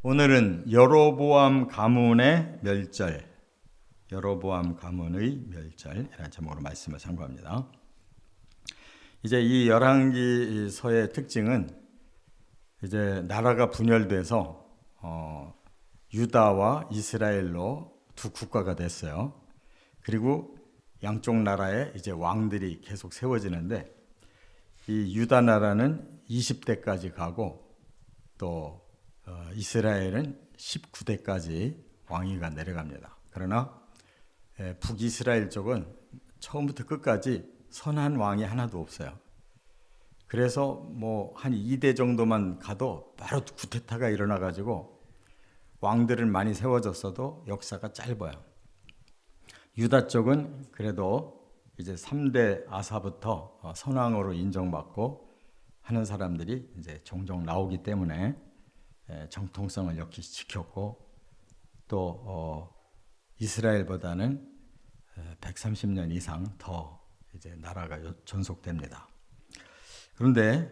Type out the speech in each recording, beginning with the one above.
오늘은 여로보암 가문의 멸절, 여로보암 가문의 멸절이라는 제목으로 말씀을 상고합니다. 이제 이 열왕기서의 특징은 이제 나라가 분열돼서 유다와 이스라엘로 두 국가가 됐어요. 그리고 양쪽 나라에 이제 왕들이 계속 세워지는데 이 유다 나라는 20대까지 가고 또 이스라엘은 19대까지 왕위가 내려갑니다. 그러나 북이스라엘 쪽은 처음부터 끝까지 선한 왕이 하나도 없어요. 그래서 뭐 한 2대 정도만 가도 바로 쿠데타가 일어나가지고 왕들은 많이 세워졌어도 역사가 짧아요. 유다 쪽은 그래도 이제 3대 아사부터 선왕으로 인정받고 하는 사람들이 이제 종종 나오기 때문에 정통성을 역시 지켰고 또 이스라엘보다는 130년 이상 더 이제 나라가 존속됩니다. 그런데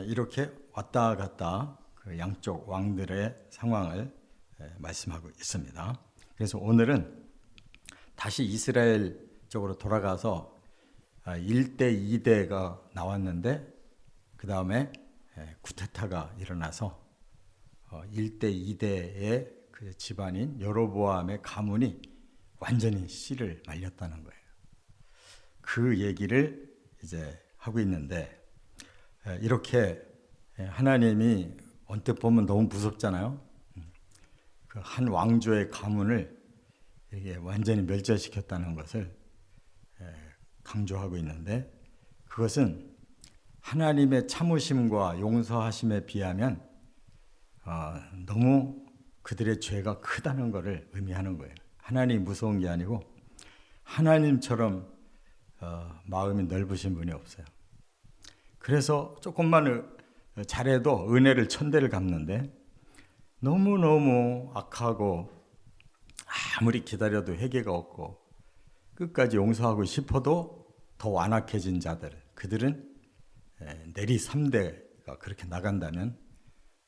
이렇게 왔다 갔다 그 양쪽 왕들의 상황을 말씀하고 있습니다. 그래서 오늘은 다시 이스라엘 쪽으로 돌아가서 1대, 2대가 나왔는데 그 다음에 쿠데타가 일어나서 1대, 2대의 그 집안인 여로보암의 가문이 완전히 씨를 말렸다는 거예요. 그 얘기를 이제 하고 있는데 이렇게 하나님이 언뜻 보면 너무 무섭잖아요. 그 한 왕조의 가문을 이게 완전히 멸절시켰다는 것을 강조하고 있는데 그것은 하나님의 참으심과 용서하심에 비하면 너무 그들의 죄가 크다는 것을 의미하는 거예요. 하나님이 무서운 게 아니고 하나님처럼 마음이 넓으신 분이 없어요. 그래서 조금만 잘해도 은혜를 천대를 갚는데 너무너무 악하고 아무리 기다려도 회개가 없고 끝까지 용서하고 싶어도 더 완악해진 자들, 그들은 내리 3대가 그렇게 나간다면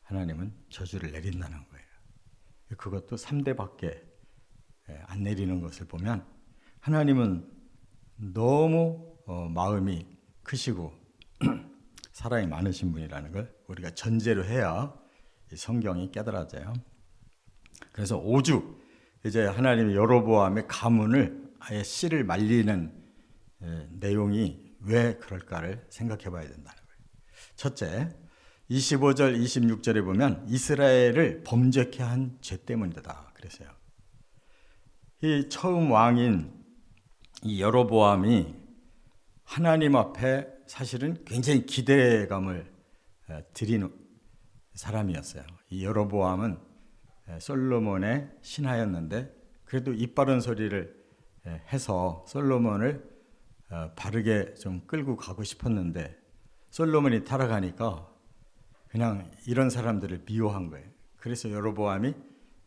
하나님은 저주를 내린다는 거예요. 그것도 3대밖에 안 내리는 것을 보면 하나님은 너무 마음이 크시고 사랑이 많으신 분이라는 걸 우리가 전제로 해야 이 성경이 깨달아져요. 그래서 오죽 이제 하나님의 여로보암의 가문을 아예 씨를 말리는 내용이 왜 그럴까를 생각해 봐야 된다는 거예요. 첫째, 25절, 26절에 보면 이스라엘을 범죄케 한 죄 때문이다 그랬어요. 이 처음 왕인 이 여로보암이 하나님 앞에 사실은 굉장히 기대감을 드리는 사람이었어요. 이 여로보암은 솔로몬의 신하였는데 그래도 이빠른 소리를 해서 솔로몬을 바르게 좀 끌고 가고 싶었는데 솔로몬이 타락하니까 그냥 이런 사람들을 미워한 거예요. 그래서 여로보암이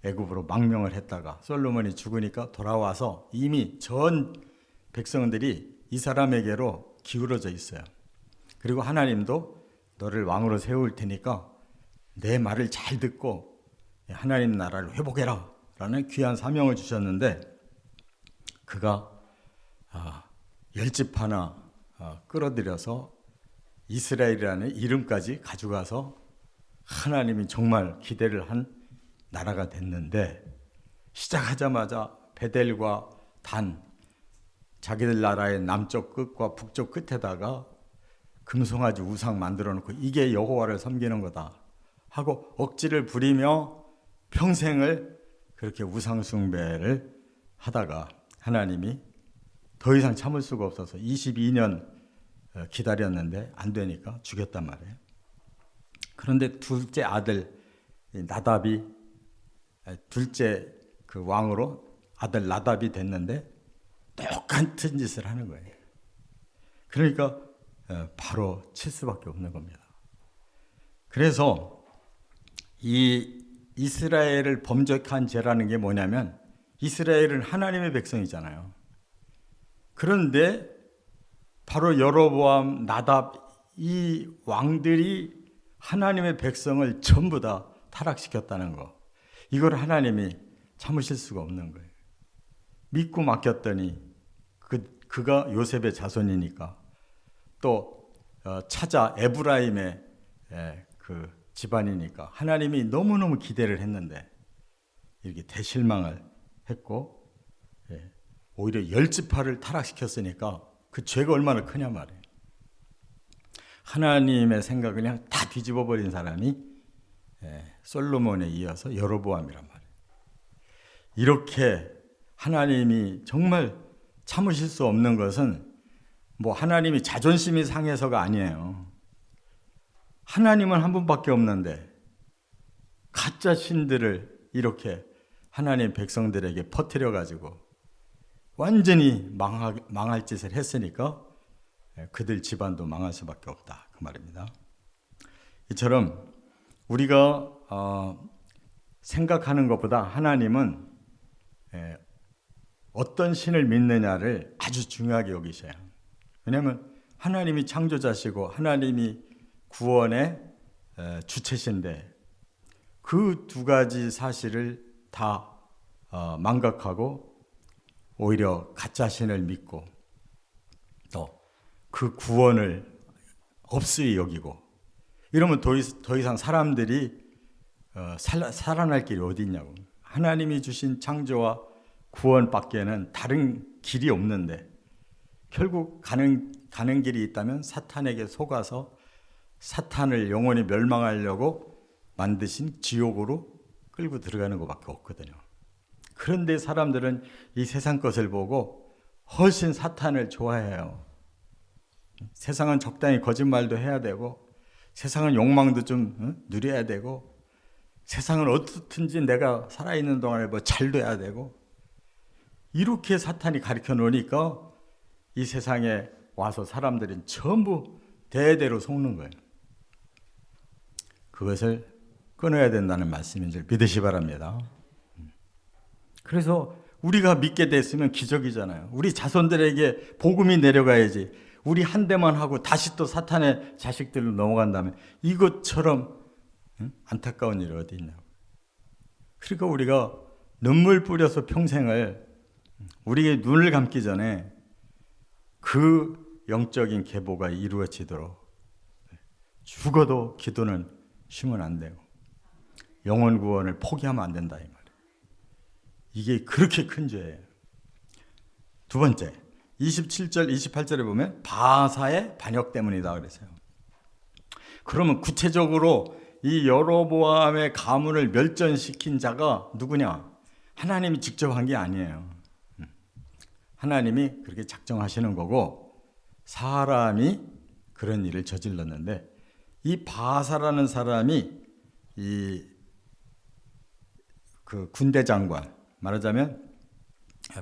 애굽으로 망명을 했다가 솔로몬이 죽으니까 돌아와서 이미 전 백성들이 이 사람에게로 기울어져 있어요. 그리고 하나님도 너를 왕으로 세울 테니까 내 말을 잘 듣고 하나님 나라를 회복해라 라는 귀한 사명을 주셨는데 그가 10집 하나 끌어들여서 이스라엘이라는 이름까지 가져가서 하나님이 정말 기대를 한 나라가 됐는데 시작하자마자 베델과 단 자기들 나라의 남쪽 끝과 북쪽 끝에다가 금송아지 우상 만들어 놓고 이게 여호와를 섬기는 거다 하고 억지를 부리며 평생을 그렇게 우상 숭배를 하다가 하나님이 더 이상 참을 수가 없어서 22년 기다렸는데 안 되니까 죽였단 말이에요. 그런데 둘째 아들 나답이 둘째 그 왕으로 아들 나답이 됐는데 똑같은 짓을 하는 거예요. 그러니까 바로 칠 수밖에 없는 겁니다. 그래서 이 이스라엘을 범죄한 죄라는 게 뭐냐면 이스라엘은 하나님의 백성이잖아요. 그런데 바로 여로보암, 나답 이 왕들이 하나님의 백성을 전부 다 타락시켰다는 거. 이걸 하나님이 참으실 수가 없는 거예요. 믿고 맡겼더니 그가 요셉의 자손이니까 또 찾아 에브라임의 그 집안이니까 하나님이 너무너무 기대를 했는데 이렇게 대실망을 했고 오히려 10지파를 타락시켰으니까 그 죄가 얼마나 크냐 말이에요. 하나님의 생각을 그냥 다 뒤집어 버린 사람이 솔로몬에 이어서 여로보암이란 말이에요. 이렇게 하나님이 정말 참으실 수 없는 것은 뭐 하나님이 자존심이 상해서가 아니에요. 하나님은 한 분밖에 없는데 가짜 신들을 이렇게 하나님 백성들에게 퍼뜨려 가지고 완전히 망할 짓을 했으니까 그들 집안도 망할 수밖에 없다 그 말입니다. 이처럼 우리가 생각하는 것보다 하나님은 어떤 신을 믿느냐를 아주 중요하게 여기셔요. 왜냐하면 하나님이 창조자시고 하나님이 구원의 주체신데 그 두 가지 사실을 다 망각하고 오히려 가짜 신을 믿고 또 그 구원을 없이 여기고 이러면 더 이상 사람들이 살아날 길이 어디 있냐고. 하나님이 주신 창조와 구원밖에는 다른 길이 없는데 결국 가는 길이 있다면 사탄에게 속아서 사탄을 영원히 멸망하려고 만드신 지옥으로 끌고 들어가는 것밖에 없거든요. 그런데 사람들은 이 세상 것을 보고 훨씬 사탄을 좋아해요. 세상은 적당히 거짓말도 해야 되고 세상은 욕망도 좀 누려야 되고 세상은 어떻든지 내가 살아있는 동안에 뭐 잘 돼야 되고 이렇게 사탄이 가르쳐 놓으니까 이 세상에 와서 사람들은 전부 대대로 속는 거예요. 그것을 끊어야 된다는 말씀인 줄 믿으시 바랍니다. 그래서 우리가 믿게 됐으면 기적이잖아요. 우리 자손들에게 복음이 내려가야지. 우리 한 대만 하고 다시 또 사탄의 자식들로 넘어간다면 이것처럼 안타까운 일이 어디 있냐고. 그러니까 우리가 눈물 뿌려서 평생을 우리의 눈을 감기 전에 그 영적인 계보가 이루어지도록 죽어도 기도는 쉬면 안 되고 영혼 구원을 포기하면 안 된다 이 말이에요. 이게 그렇게 큰 죄예요. 두 번째 27절 28절에 보면 바사의 반역 때문이다 그랬어요. 그러면 구체적으로 이 여로보암의 가문을 멸전시킨 자가 누구냐? 하나님이 직접 한 게 아니에요. 하나님이 그렇게 작정하시는 거고 사람이 그런 일을 저질렀는데 이 바사라는 사람이 그 군대 장관 말하자면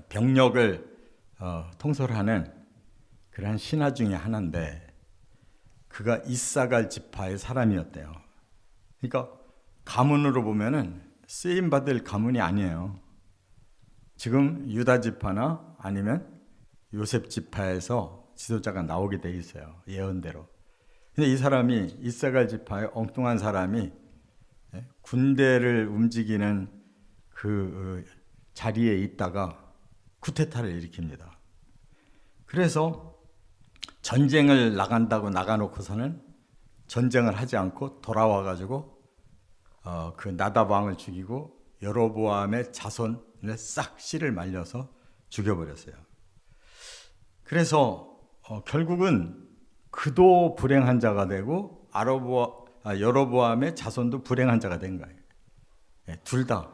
병력을 통솔하는 그러한 신하 중에 하나인데 그가 이사갈 지파의 사람이었대요. 그러니까 가문으로 보면은 쓰임 받을 가문이 아니에요. 지금 유다 지파나 아니면 요셉 지파에서 지도자가 나오게 돼 있어요. 예언대로. 근데 이 사람이 이사갈 지파의 엉뚱한 사람이 군대를 움직이는 그 자리에 있다가 쿠데타를 일으킵니다. 그래서 전쟁을 나간다고 나가놓고서는 전쟁을 하지 않고 돌아와가지고 그 나답 왕을 죽이고 여로보암의 자손을 싹 씨를 말려서 죽여버렸어요. 그래서 결국은 그도 불행한 자가 되고 여로보암의 자손도 불행한 자가 된 거예요. 둘 다.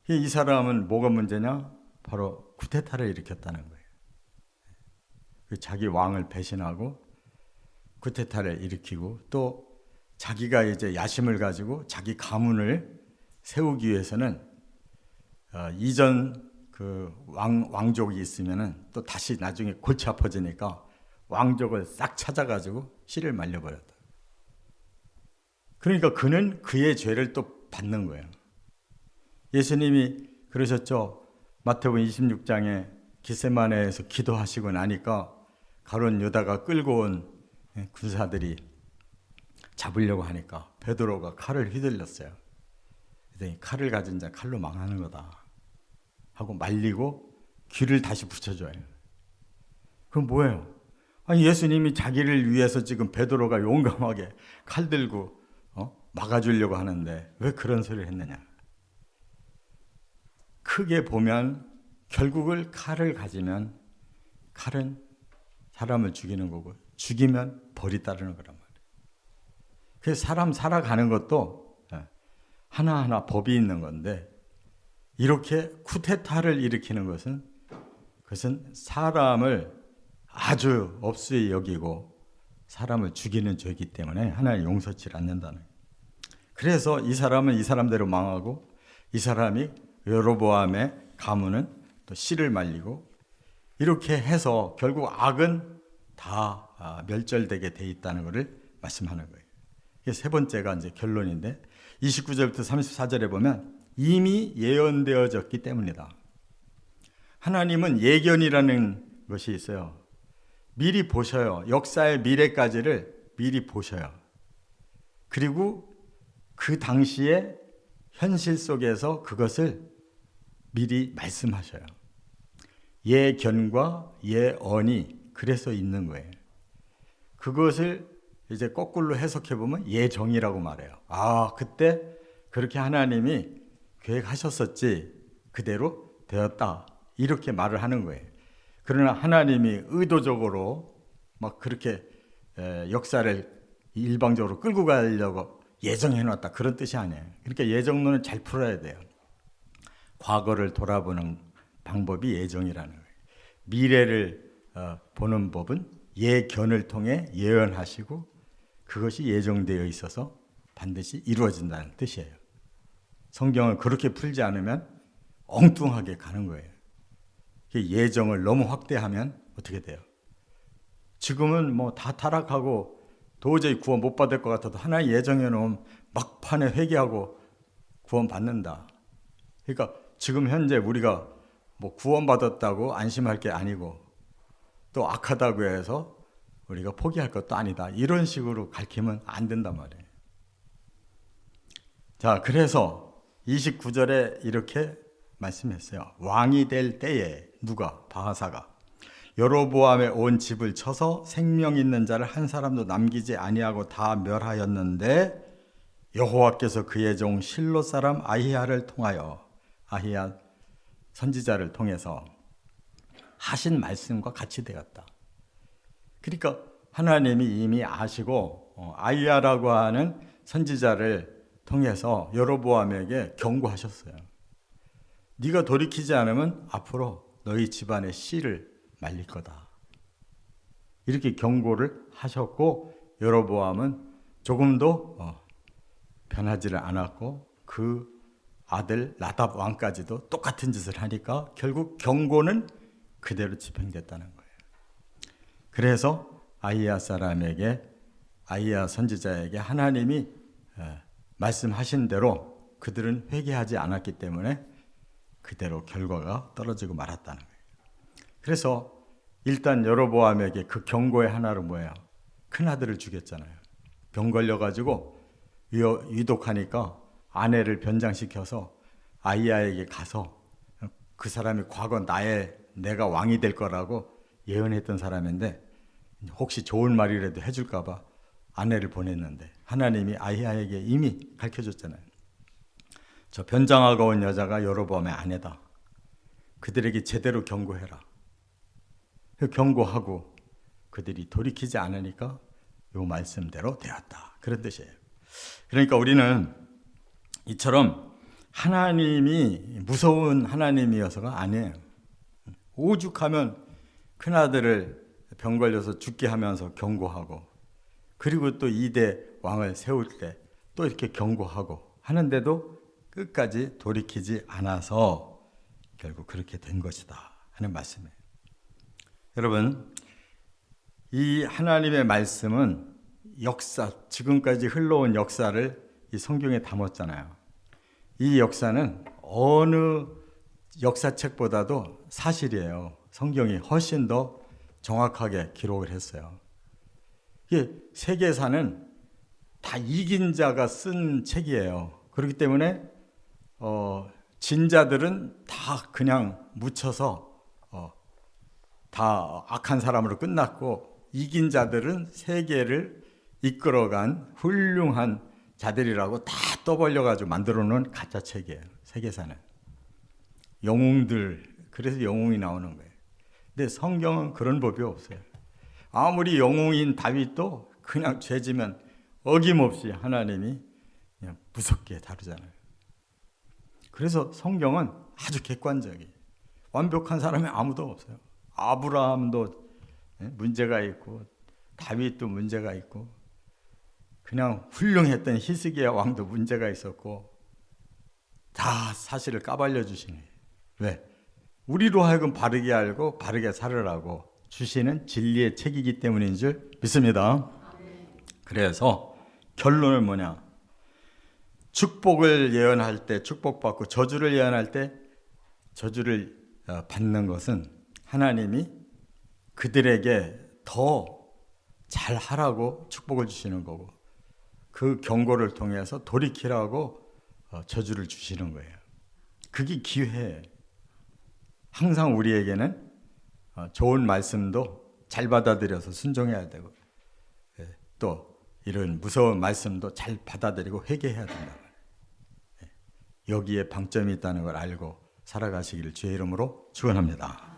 이 사람은 뭐가 문제냐? 바로 쿠데타를 일으켰다는 거예요. 자기 왕을 배신하고 쿠데타를 일으키고 또 자기가 이제 야심을 가지고 자기 가문을 세우기 위해서는 이전 그 왕족이 있으면은 또 다시 나중에 골치 아파지니까 왕족을 싹 찾아가지고 씨를 말려버렸다. 그러니까 그는 그의 죄를 또 받는 거예요. 예수님이 그러셨죠. 마태복음 26장에 겟세마네에서 기도하시고 나니까 가룟 유다가 끌고 온 군사들이 잡으려고 하니까 베드로가 칼을 휘둘렀어요. 그랬더니 칼을 가진 자 칼로 망하는 거다 하고 말리고 귀를 다시 붙여줘요. 그럼 뭐예요? 아니 예수님이 자기를 위해서 지금 베드로가 용감하게 칼 들고 막아주려고 하는데 왜 그런 소리를 했느냐? 크게 보면 결국을 칼을 가지면 칼은 사람을 죽이는 거고 죽이면 벌이 따르는 거란 말이에요. 그래서 사람 살아가는 것도 하나하나 법이 있는 건데 이렇게 쿠데타를 일으키는 그것은 사람을 아주 업수히 여기고 사람을 죽이는 죄이기 때문에 하나님 용서치 않는다는 거예요. 그래서 이 사람은 이 사람대로 망하고 이 사람이 여로보암의 가문은 또 씨를 말리고 이렇게 해서 결국 악은 다 멸절되게 돼 있다는 것을 말씀하는 거예요. 이게 세 번째가 이제 결론인데 29절부터 34절에 보면 이미 예언되어졌기 때문이다. 하나님은 예견이라는 것이 있어요. 미리 보셔요. 역사의 미래까지를 미리 보셔요. 그리고 그 당시에 현실 속에서 그것을 미리 말씀하셔요. 예견과 예언이 그래서 있는 거예요. 그것을 이제 거꾸로 해석해 보면 예정이라고 말해요. 아, 그때 그렇게 하나님이 계획하셨었지 그대로 되었다. 이렇게 말을 하는 거예요. 그러나 하나님이 의도적으로 막 그렇게 역사를 일방적으로 끌고 가려고 예정해 놨다. 그런 뜻이 아니에요. 그러니까 예정론은 잘 풀어야 돼요. 과거를 돌아보는 방법이 예정이라는 거예요. 미래를 보는 법은 예견을 통해 예언하시고 그것이 예정되어 있어서 반드시 이루어진다는 뜻이에요. 성경을 그렇게 풀지 않으면 엉뚱하게 가는 거예요. 예정을 너무 확대하면 어떻게 돼요? 지금은 뭐 다 타락하고 도저히 구원 못 받을 것 같아도 하나의 예정해 놓으면 막판에 회개하고 구원 받는다. 그러니까 지금 현재 우리가 뭐 구원 받았다고 안심할 게 아니고 또 악하다고 해서 우리가 포기할 것도 아니다. 이런 식으로 가르치면 안 된단 말이에요. 자, 그래서 29절에 이렇게 말씀했어요. 왕이 될 때에 누가? 바하사가 여로보암의 온 집을 쳐서 생명 있는 자를 한 사람도 남기지 아니하고 다 멸하였는데 여호와께서 그의 종 실로 사람 아히야를 통하여 아히야 선지자를 통해서 하신 말씀과 같이 되었다. 그러니까 하나님이 이미 아시고 아히야라고 하는 선지자를 통해서 여로보암에게 경고하셨어요. 네가 돌이키지 않으면 앞으로 너희 집안의 씨를 말릴 거다. 이렇게 경고를 하셨고 여로보암은 조금도 변하지를 않았고 그 아들 나답 왕까지도 똑같은 짓을 하니까 결국 경고는 그대로 집행됐다는 거예요. 그래서 아히야 사람에게 아히야 선지자에게 하나님이 말씀하신 대로 그들은 회개하지 않았기 때문에 그대로 결과가 떨어지고 말았다는 거예요. 그래서 일단 여로보암에게 그 경고의 하나로 뭐예요? 큰아들을 죽였잖아요. 병 걸려가지고 위독하니까 아내를 변장시켜서 아히야에게 가서 그 사람이 과거 내가 왕이 될 거라고 예언했던 사람인데 혹시 좋은 말이라도 해줄까 봐 아내를 보냈는데 하나님이 아히야에게 이미 가르쳐줬잖아요. 저 변장하고 온 여자가 여로보암의 아내다. 그들에게 제대로 경고해라. 경고하고 그들이 돌이키지 않으니까 요 말씀대로 되었다. 그런 뜻이에요. 그러니까 우리는 이처럼 하나님이 무서운 하나님이어서가 아니에요. 오죽하면 큰아들을 병 걸려서 죽게 하면서 경고하고 그리고 또 2대 왕을 세울 때 또 이렇게 경고하고 하는데도 끝까지 돌이키지 않아서 결국 그렇게 된 것이다 하는 말씀이에요. 여러분, 이 하나님의 말씀은 지금까지 흘러온 역사를 이 성경에 담았잖아요. 이 역사는 어느 역사책보다도 사실이에요. 성경이 훨씬 더 정확하게 기록을 했어요. 이게 세계사는 다 이긴 자가 쓴 책이에요. 그렇기 때문에 진자들은 다 그냥 묻혀서 다 악한 사람으로 끝났고, 이긴 자들은 세계를 이끌어간 훌륭한 자들이라고 다 떠벌려가지고 만들어 놓은 가짜 책이에요. 세계사는 영웅들, 그래서 영웅이 나오는 거예요. 근데 성경은 그런 법이 없어요. 아무리 영웅인 다윗도 그냥 죄지면 어김없이 하나님이 그냥 무섭게 다루잖아요. 그래서 성경은 아주 객관적이에요. 완벽한 사람이 아무도 없어요. 아브라함도 문제가 있고, 다윗도 문제가 있고, 그냥 훌륭했던 히스기야 왕도 문제가 있었고, 다 사실을 까발려 주시는 거예요. 왜? 우리로 하여금 바르게 알고 바르게 살으라고 주시는 진리의 책이기 때문인 줄 믿습니다. 그래서 결론은 뭐냐? 축복을 예언할 때 축복받고 저주를 예언할 때 저주를 받는 것은 하나님이 그들에게 더 잘하라고 축복을 주시는 거고, 그 경고를 통해서 돌이키라고 저주를 주시는 거예요. 그게 기회예요. 항상 우리에게는 좋은 말씀도 잘 받아들여서 순종해야 되고, 또 이런 무서운 말씀도 잘 받아들이고 회개해야 된다. 여기에 방점이 있다는 걸 알고 살아가시기를 주의 이름으로 축원합니다.